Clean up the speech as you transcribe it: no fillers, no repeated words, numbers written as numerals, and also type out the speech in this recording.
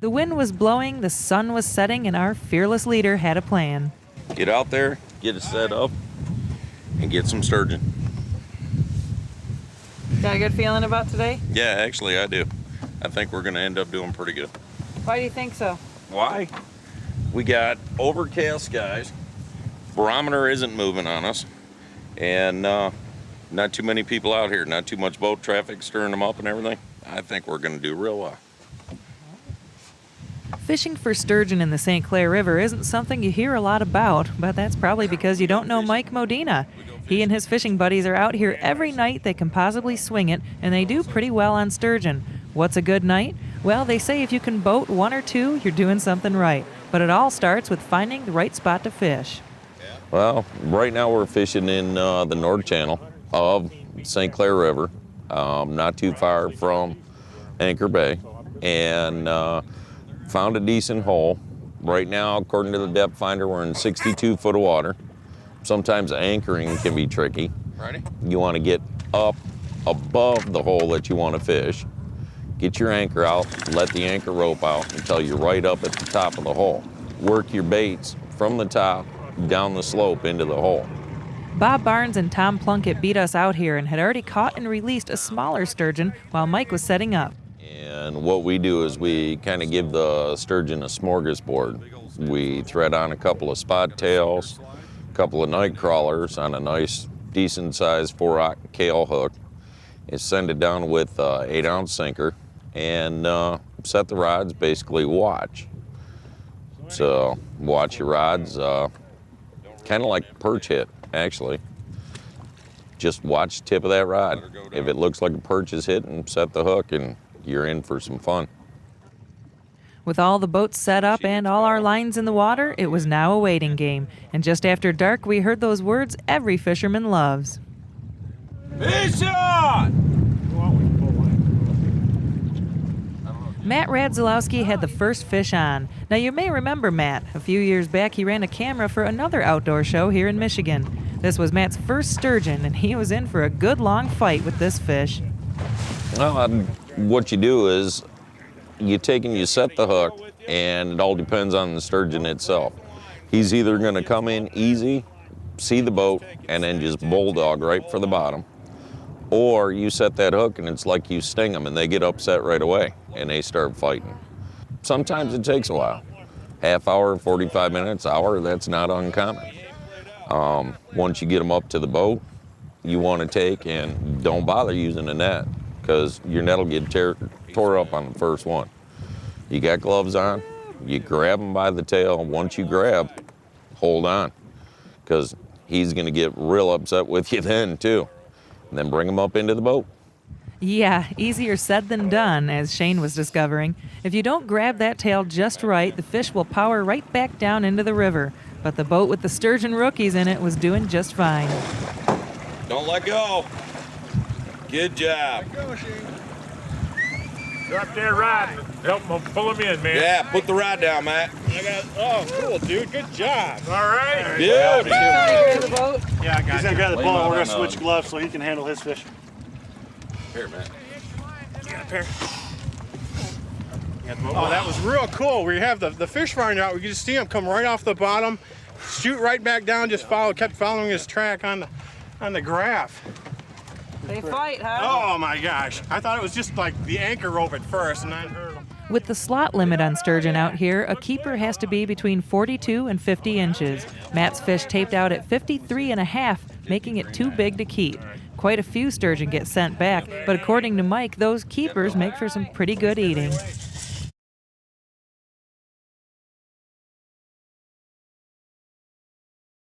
The wind was blowing, the sun was setting, and our fearless leader had a plan. Get out there, get it set up, and get some sturgeon. Got a good feeling about today? Yeah, actually I do. I think we're gonna end up doing pretty good. Why do you think so? Why? We got overcast skies, barometer isn't moving on us, and not too many people out here, not too much boat traffic stirring them up and everything. I think we're gonna do real well. Fishing for sturgeon in the Saint Clair River isn't something you hear a lot about, but that's probably because you don't know Mike Modena. He and his fishing buddies are out here every night they can possibly swing it, and they do pretty well on sturgeon. What's a good night? Well, they say if you can boat one or two, you're doing something right. But it all starts with finding the right spot to fish. Well, right now we're fishing in the North Channel of Saint Clair River, not too far from Anchor Bay, and found a decent hole. Right now, according to the depth finder, we're in 62 foot of water. Sometimes anchoring can be tricky. You want to get up above the hole that you want to fish. Get your anchor out, let the anchor rope out until you're right up at the top of the hole. Work your baits from the top down the slope into the hole. Bob Barnes and Tom Plunkett beat us out here and had already caught and released a smaller sturgeon while Mike was setting up. And what we do is we kind of give the sturgeon a smorgasbord. We thread on a couple of spot tails, a couple of night crawlers on a nice decent sized 4/0 Kale hook, and send it down with an 8-ounce sinker and set the rods, basically watch. So watch your rods, kind of like perch hit actually. Just watch the tip of that rod. If it looks like a perch is hitting, set the hook and you're in for some fun. With all the boats set up and all our lines in the water, it was now a waiting game. And just after dark, we heard those words every fisherman loves. Fish on! Matt Radzilowski had the first fish on. Now you may remember Matt. A few years back, he ran a camera for another outdoor show here in Michigan. This was Matt's first sturgeon, and he was in for a good long fight with this fish. Well, what you do is you take and you set the hook, and it all depends on the sturgeon itself. He's either going to come in easy, see the boat, and then just bulldog right for the bottom, or you set that hook and it's like you sting them and they get upset right away and they start fighting. Sometimes it takes a while. Half hour, 45 minutes, hour, that's not uncommon. Once you get them up to the boat, you want to take and don't bother using a net because your net will get tore up on the first one. You got gloves on, you grab him by the tail. Once you grab, hold on, because he's going to get real upset with you then too. And then bring him up into the boat. Yeah, easier said than done, as Shane was discovering. If you don't grab that tail just right, the fish will power right back down into the river. But the boat with the sturgeon rookies in it was doing just fine. Don't let go. Good job. Drop that rod. Help him pull him in, man. Yeah, put the rod down, Matt. Oh, cool, dude. Good job. All right. Good. Grab the boat. Yeah, I got He's gonna grab the Lay ball him and we're out gonna on, switch gloves so he can handle his fish. Here, Matt. Oh, that was real cool. We have the fish finder out. We could just see him come right off the bottom, shoot right back down, just kept following his track on the graph. They fight, huh? Oh my gosh. I thought it was just like the anchor rope at first, and I heard him. With the slot limit on sturgeon out here, a keeper has to be between 42 and 50 inches. Matt's fish taped out at 53.5, making it too big to keep. Quite a few sturgeon get sent back, but according to Mike, those keepers make for some pretty good eating.